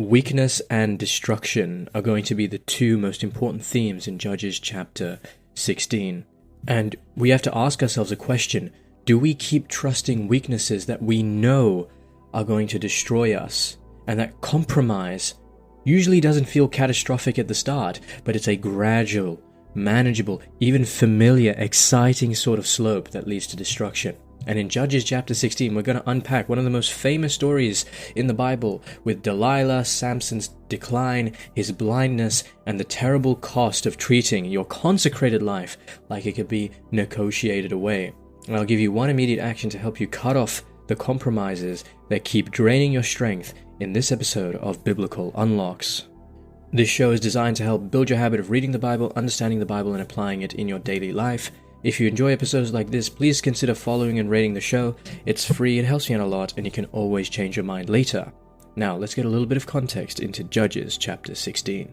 Weakness and destruction are going to be the two most important themes in Judges chapter 16. And we have to ask ourselves a question: do we keep trusting weaknesses that we know are going to destroy us? And that compromise usually doesn't feel catastrophic at the start, but it's a gradual, manageable, even familiar, exciting sort of slope that leads to destruction. And in Judges chapter 16, we're going to unpack one of the most famous stories in the Bible, with Delilah, Samson's decline, his blindness, and the terrible cost of treating your consecrated life like it could be negotiated away. And I'll give you one immediate action to help you cut off the compromises that keep draining your strength in this episode of Biblical Unlocks. This show is designed to help build your habit of reading the Bible, understanding the Bible, and applying it in your daily life. If you enjoy episodes like this, please consider following and rating the show. It's free, it helps me out a lot, and you can always change your mind later. Now, let's get a little bit of context into Judges chapter 16.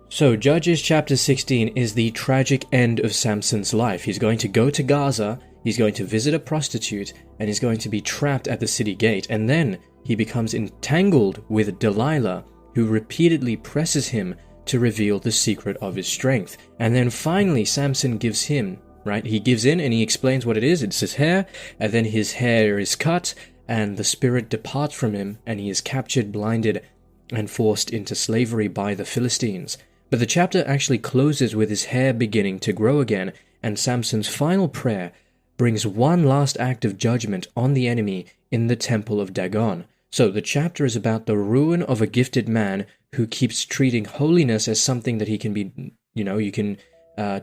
So, Judges chapter 16 is the tragic end of Samson's life. He's going to go to Gaza, he's going to visit a prostitute, and he's going to be trapped at the city gate. And then he becomes entangled with Delilah, who repeatedly presses him to reveal the secret of his strength. And then finally, Samson gives him, right? He gives in and he explains what it is. It's his hair, and then his hair is cut, and the spirit departs from him, and he is captured, blinded, and forced into slavery by the Philistines. But the chapter actually closes with his hair beginning to grow again, and Samson's final prayer brings one last act of judgment on the enemy in the temple of Dagon. So the chapter is about the ruin of a gifted man who keeps treating holiness as something that he can be, you can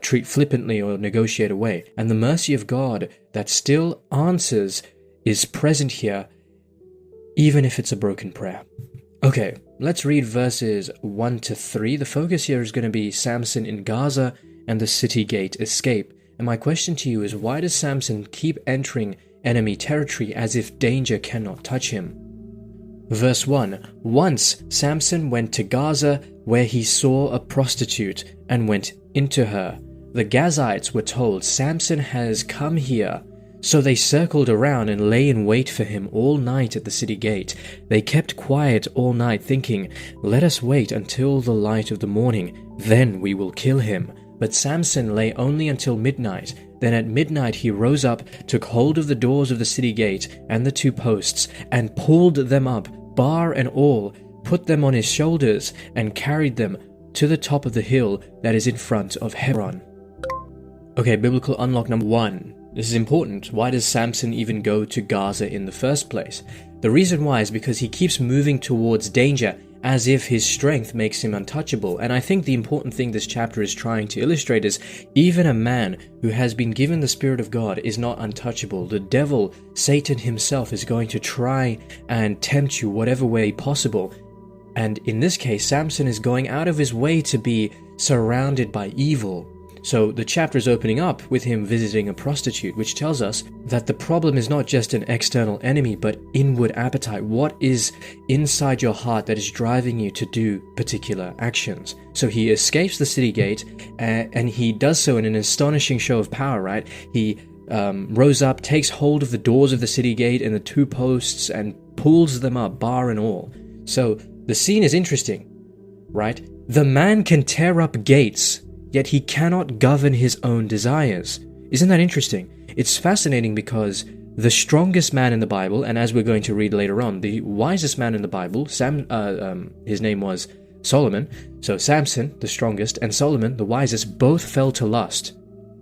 treat flippantly or negotiate away. And the mercy of God that still answers is present here, even if it's a broken prayer. Okay, let's read verses 1 to 3. The focus here is going to be Samson in Gaza and the city gate escape. And my question to you is, why does Samson keep entering enemy territory as if danger cannot touch him? Verse 1. Once Samson went to Gaza, where he saw a prostitute and went into her. The Gazites were told, "Samson has come here." So they circled around and lay in wait for him all night at the city gate. They kept quiet all night, thinking, "Let us wait until the light of the morning, then we will kill him." But Samson lay only until midnight. Then at midnight he rose up, took hold of the doors of the city gate and the two posts, and pulled them up, bar and all, put them on his shoulders, and carried them to the top of the hill that is in front of Hebron. Okay, biblical unlock number 1. This is important. Why does Samson even go to Gaza in the first place? The reason why is because he keeps moving towards danger as if his strength makes him untouchable. And I think the important thing this chapter is trying to illustrate is even a man who has been given the Spirit of God is not untouchable. The devil, Satan himself, is going to try and tempt you whatever way possible. And in this case, Samson is going out of his way to be surrounded by evil. So the chapter is opening up with him visiting a prostitute, which tells us that the problem is not just an external enemy, but inward appetite. What is inside your heart that is driving you to do particular actions? So he escapes the city gate, and he does so in an astonishing show of power, right? He rose up, takes hold of the doors of the city gate and the two posts, and pulls them up, bar and all. So the scene is interesting, right? The man can tear up gates, yet he cannot govern his own desires. Isn't that interesting? It's fascinating because the strongest man in the Bible, and as we're going to read later on, the wisest man in the Bible, his name was Solomon. So Samson, the strongest, and Solomon, the wisest, both fell to lust.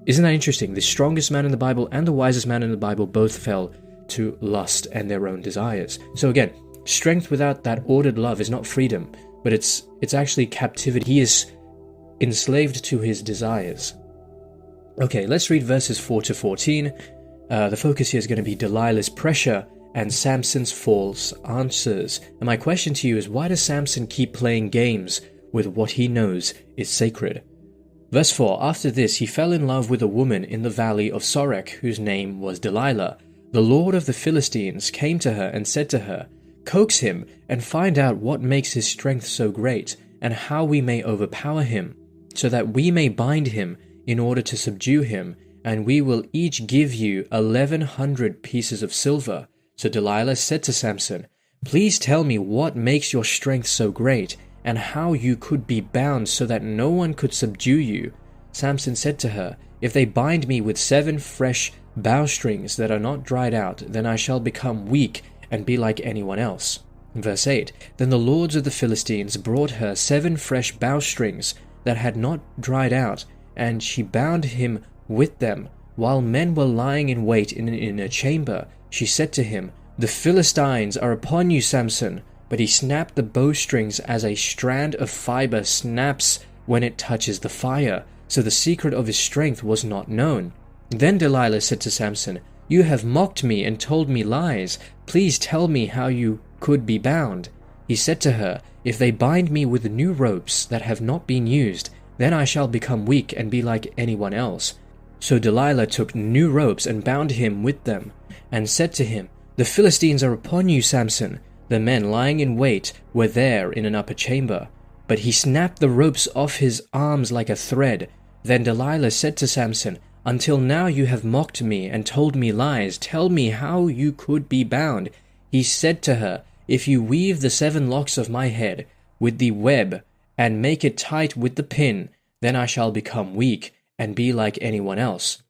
Isn't that interesting? The strongest man in the Bible and the wisest man in the Bible both fell to lust and their own desires. So again, strength without that ordered love is not freedom, but it's actually captivity. He is enslaved to his desires. Okay, let's read verses 4 to 14. The focus here is going to be Delilah's pressure and Samson's false answers. And my question to you is, why does Samson keep playing games with what he knows is sacred? Verse 4, after this he fell in love with a woman in the valley of Sorek, whose name was Delilah. The Lord of the Philistines came to her and said to her, "Coax him and find out what makes his strength so great, and how we may overpower him, so that we may bind him in order to subdue him, and we will each give you 1,100 pieces of silver." So Delilah said to Samson, "Please tell me what makes your strength so great, and how you could be bound so that no one could subdue you." Samson said to her, "If they bind me with 7 fresh bowstrings that are not dried out, then I shall become weak and be like anyone else." Verse 8, "Then the lords of the Philistines brought her 7 fresh bowstrings that had not dried out, and she bound him with them. While men were lying in wait in a chamber, she said to him, 'The Philistines are upon you, Samson.' But he snapped the bowstrings as a strand of fiber snaps when it touches the fire. So the secret of his strength was not known. Then Delilah said to Samson, 'You have mocked me and told me lies. Please tell me how you could be bound.' He said to her, 'If they bind me with new ropes that have not been used, then I shall become weak and be like anyone else.' So Delilah took new ropes and bound him with them, and said to him, 'The Philistines are upon you, Samson.' The men lying in wait were there in an upper chamber. But he snapped the ropes off his arms like a thread. Then Delilah said to Samson, 'Until now you have mocked me and told me lies. Tell me how you could be bound.' He said to her, 'If you weave the 7 locks of my head with the web and make it tight with the pin, then I shall become weak and be like anyone else.'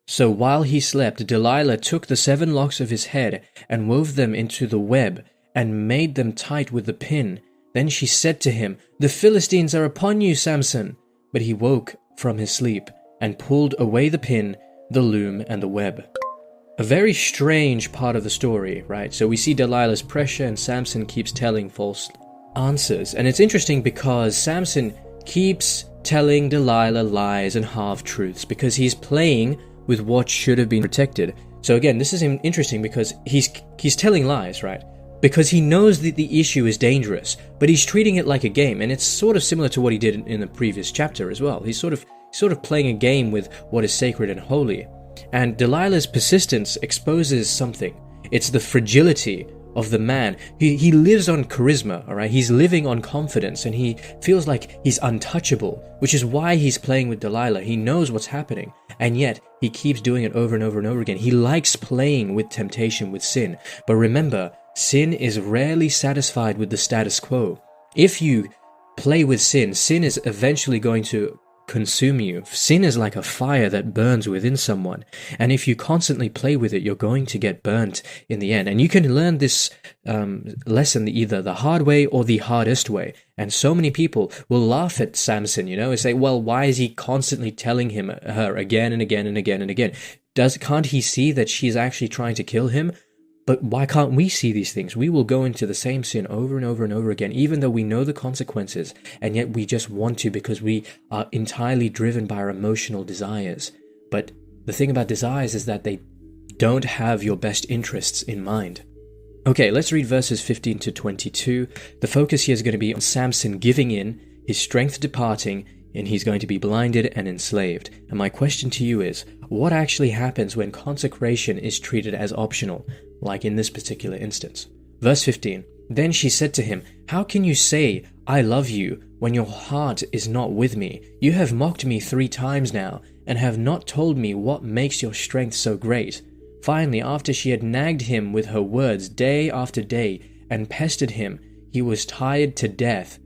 So while he slept, Delilah took the 7 locks of his head and wove them into the web and made them tight with the pin. Then she said to him, 'The Philistines are upon you, Samson.' But he woke from his sleep and pulled away the pin, the loom, and the web." A very strange part of the story, right? So we see Delilah's pressure and Samson keeps telling false answers. And it's interesting because Samson keeps telling Delilah lies and half-truths because he's playing with what should have been protected. So again, this is interesting because he's telling lies, right? Because he knows that the issue is dangerous, but he's treating it like a game, and it's sort of similar to what he did in the previous chapter as well. He's sort of playing a game with what is sacred and holy. And Delilah's persistence exposes something. It's the fragility of the man. He lives on charisma, all right? He's living on confidence, and he feels like he's untouchable, which is why he's playing with Delilah. He knows what's happening, and yet he keeps doing it over and over and over again. He likes playing with temptation, with sin. But remember, sin is rarely satisfied with the status quo. If you play with sin, sin is eventually going to consume you. Sin is like a fire that burns within someone. And if you constantly play with it, you're going to get burnt in the end. And you can learn this lesson either the hard way or the hardest way. And so many people will laugh at Samson, and say, well, why is he constantly telling her again and again and again and again? Can't he see that she's actually trying to kill him? But why can't we see these things? We will go into the same sin over and over and over again, even though we know the consequences, and yet we just want to because we are entirely driven by our emotional desires. But the thing about desires is that they don't have your best interests in mind. Okay, let's read verses 15 to 22. The focus here is going to be on Samson giving in, his strength departing, and he's going to be blinded and enslaved. And my question to you is, what actually happens when consecration is treated as optional, like in this particular instance? Verse 15, "Then she said to him, 'How can you say, I love you, when your heart is not with me? You have mocked me 3 times now, and have not told me what makes your strength so great.' Finally, after she had nagged him with her words day after day, and pestered him, he was tired to death.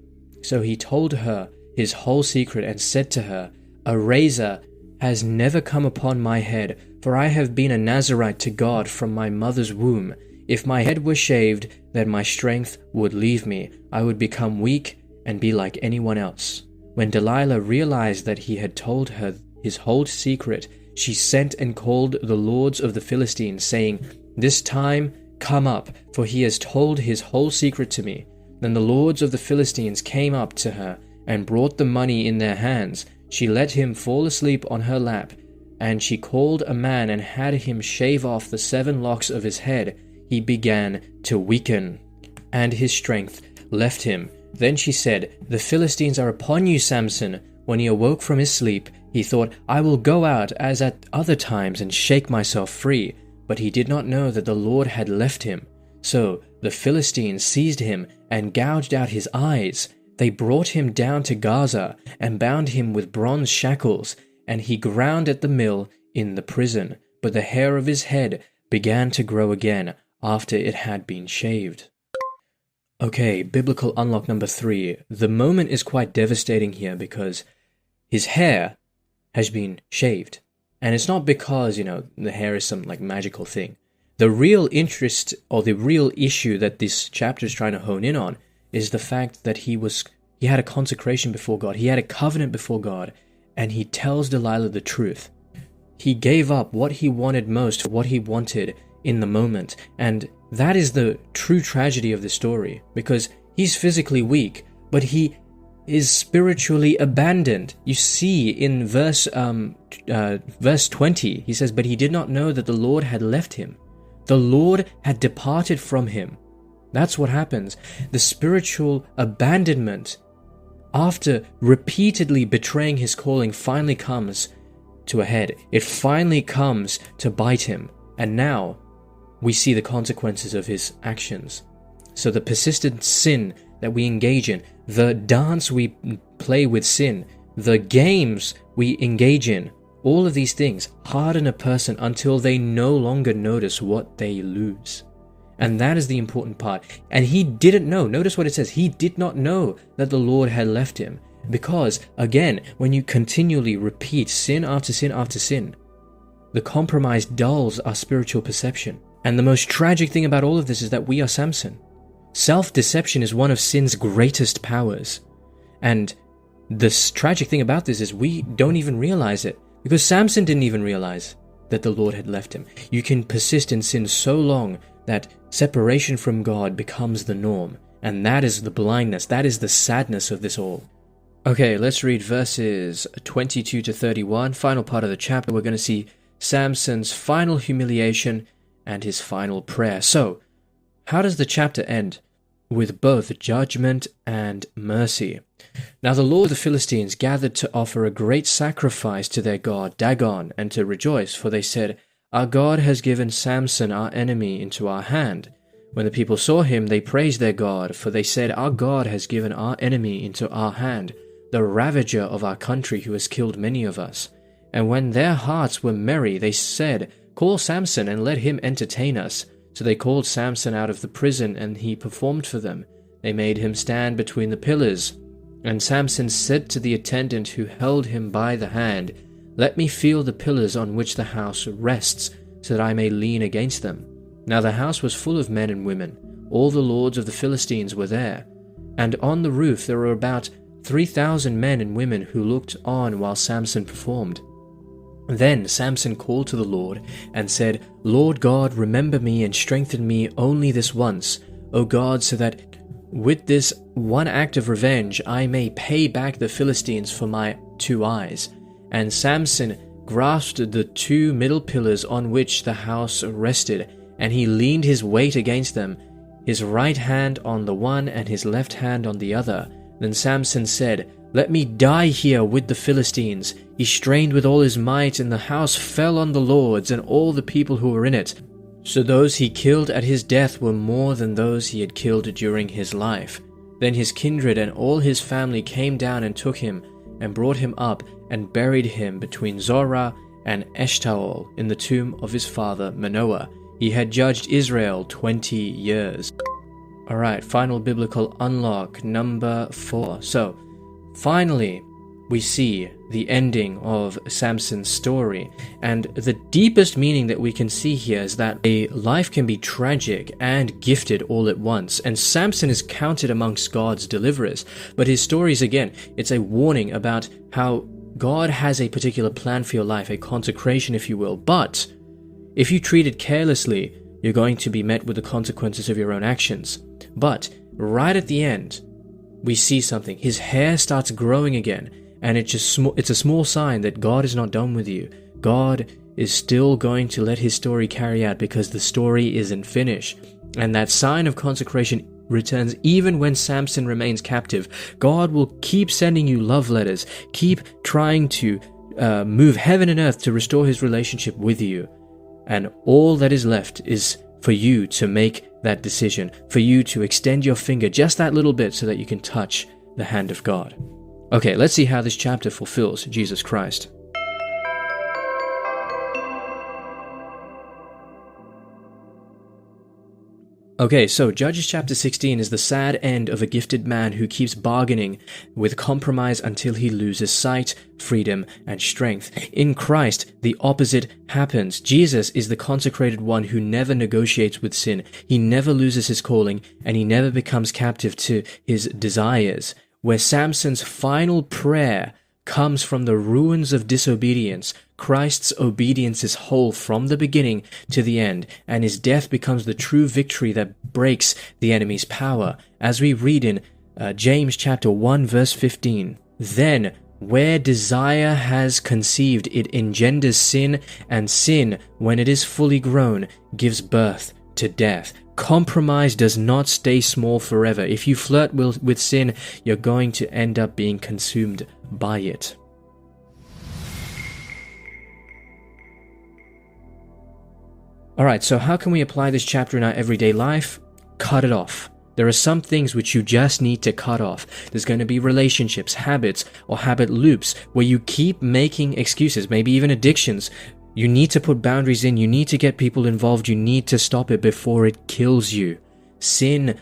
So he told her his whole secret and said to her, 'A razor has never come upon my head, for I have been a Nazirite to God from my mother's womb. If my head were shaved, then my strength would leave me. I would become weak and be like anyone else.' When Delilah realized that he had told her his whole secret, she sent and called the lords of the Philistines, saying, 'This time come up, for he has told his whole secret to me.' Then the lords of the Philistines came up to her and brought the money in their hands. She let him fall asleep on her lap, and she called a man and had him shave off the 7 locks of his head. He began to weaken, and his strength left him. Then she said, 'The Philistines are upon you, Samson.' When he awoke from his sleep, he thought, 'I will go out as at other times and shake myself free.' But he did not know that the Lord had left him. So the Philistines seized him and gouged out his eyes. They brought him down to Gaza and bound him with bronze shackles, and he ground at the mill in the prison, but the hair of his head began to grow again after it had been shaved. Okay, biblical unlock number 3. The moment is quite devastating here because his hair has been shaved. And it's not because, the hair is some magical thing. The real interest or the real issue that this chapter is trying to hone in on is the fact that he had a consecration before God. He had a covenant before God, and he tells Delilah the truth. He gave up what he wanted most, what he wanted in the moment. And that is the true tragedy of the story, because he's physically weak, but he is spiritually abandoned. You see in verse 20, he says, "But he did not know that the Lord had left him. The Lord had departed from him." That's what happens. The spiritual abandonment, after repeatedly betraying his calling, finally comes to a head. It finally comes to bite him. And now we see the consequences of his actions. So the persistent sin that we engage in, the dance we play with sin, the games we engage in, all of these things harden a person until they no longer notice what they lose. And that is the important part. And he didn't know. Notice what it says. He did not know that the Lord had left him. Because, again, when you continually repeat sin after sin after sin, the compromise dulls our spiritual perception. And the most tragic thing about all of this is that we are Samson. Self-deception is one of sin's greatest powers. And the tragic thing about this is we don't even realize it. Because Samson didn't even realize that the Lord had left him. You can persist in sin so long that separation from God becomes the norm. And that is the blindness, that is the sadness of this all. Okay, let's read verses 22 to 31. Final part of the chapter, we're going to see Samson's final humiliation and his final prayer. So, how does the chapter end? With both judgment and mercy. Now the lord of the Philistines gathered to offer a great sacrifice to their god Dagon, and to rejoice, for they said, "Our God has given Samson our enemy into our hand." When the people saw him, they praised their God, for they said, "Our God has given our enemy into our hand, the ravager of our country who has killed many of us." And when their hearts were merry, they said, "Call Samson and let him entertain us." So they called Samson out of the prison, and he performed for them. They made him stand between the pillars. And Samson said to the attendant who held him by the hand, "Let me feel the pillars on which the house rests, so that I may lean against them." Now the house was full of men and women. All the lords of the Philistines were there. And on the roof there were about 3,000 men and women who looked on while Samson performed. Then Samson called to the Lord and said, "Lord God, remember me and strengthen me only this once, O God, so that with this one act of revenge I may pay back the Philistines for my 2 eyes." And Samson grasped the 2 middle pillars on which the house rested, and he leaned his weight against them, his right hand on the one and his left hand on the other. Then Samson said, "Let me die here with the Philistines." He strained with all his might, and the house fell on the lords and all the people who were in it. So those he killed at his death were more than those he had killed during his life. Then his kindred and all his family came down and took him, and brought him up, and buried him between Zorah and Eshtaol in the tomb of his father Manoah. He had judged Israel 20 years. Alright, final biblical unlock, number 4. So, finally, we see the ending of Samson's story. And the deepest meaning that we can see here is that a life can be tragic and gifted all at once. And Samson is counted amongst God's deliverers. But his stories, again, it's a warning about how God has a particular plan for your life, a consecration, if you will. But if you treat it carelessly, you're going to be met with the consequences of your own actions. But right at the end, we see something. His hair starts growing again, and it's a small sign that God is not done with you. God is still going to let his story carry out, because the story isn't finished. And that sign of consecration returns even when Samson remains captive. God will keep sending you love letters, keep trying to move heaven and earth to restore his relationship with you. And all that is left is for you to make that decision, for you to extend your finger just that little bit so that you can touch the hand of God. Okay, let's see how this chapter fulfills Jesus Christ. Okay, so Judges chapter 16 is the sad end of a gifted man who keeps bargaining with compromise until he loses sight, freedom, and strength. In Christ, the opposite happens. Jesus is the consecrated one who never negotiates with sin. He never loses his calling, and he never becomes captive to his desires. Where Samson's final prayer comes from the ruins of disobedience, Christ's obedience is whole from the beginning to the end, and his death becomes the true victory that breaks the enemy's power. As we read in James chapter 1 verse 15, "Then where desire has conceived, it engenders sin, and sin, when it is fully grown, gives birth to death." Compromise does not stay small forever. If you flirt with sin, you're going to end up being consumed by it. Alright, so how can we apply this chapter in our everyday life? Cut it off. There are some things which you just need to cut off. There's going to be relationships, habits, or habit loops where you keep making excuses, maybe even addictions. You need to put boundaries in, you need to get people involved, you need to stop it before it kills you. Sin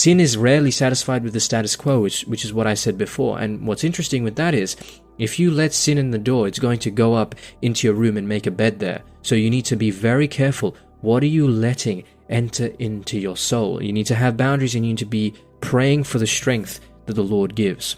is rarely satisfied with the status quo, which is what I said before. And what's interesting with that is, if you let sin in the door, it's going to go up into your room and make a bed there. So you need to be very careful. What are you letting enter into your soul? You need to have boundaries, and you need to be praying for the strength that the Lord gives.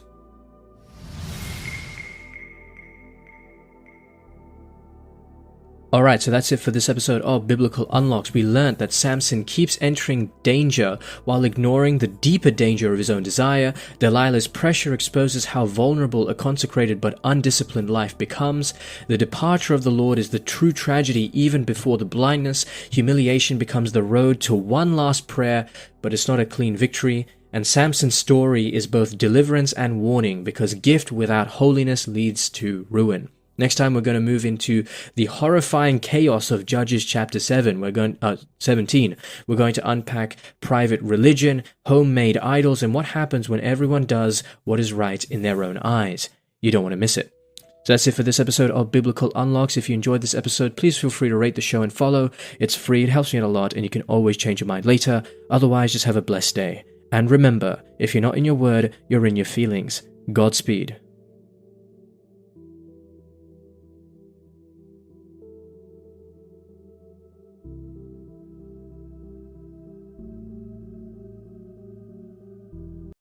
Alright, so that's it for this episode of Biblical Unlocks. We learned that Samson keeps entering danger while ignoring the deeper danger of his own desire. Delilah's pressure exposes how vulnerable a consecrated but undisciplined life becomes. The departure of the Lord is the true tragedy even before the blindness. Humiliation becomes the road to one last prayer, but it's not a clean victory. And Samson's story is both deliverance and warning, because gift without holiness leads to ruin. Next time we're going to move into the horrifying chaos of Judges chapter 17. We're going to unpack private religion, homemade idols, and what happens when everyone does what is right in their own eyes. You don't want to miss it. So that's it for this episode of Biblical Unlocks. If you enjoyed this episode, please feel free to rate the show and follow. It's free, it helps me out a lot, and you can always change your mind later. Otherwise, just have a blessed day. And remember, if you're not in your word, you're in your feelings. Godspeed.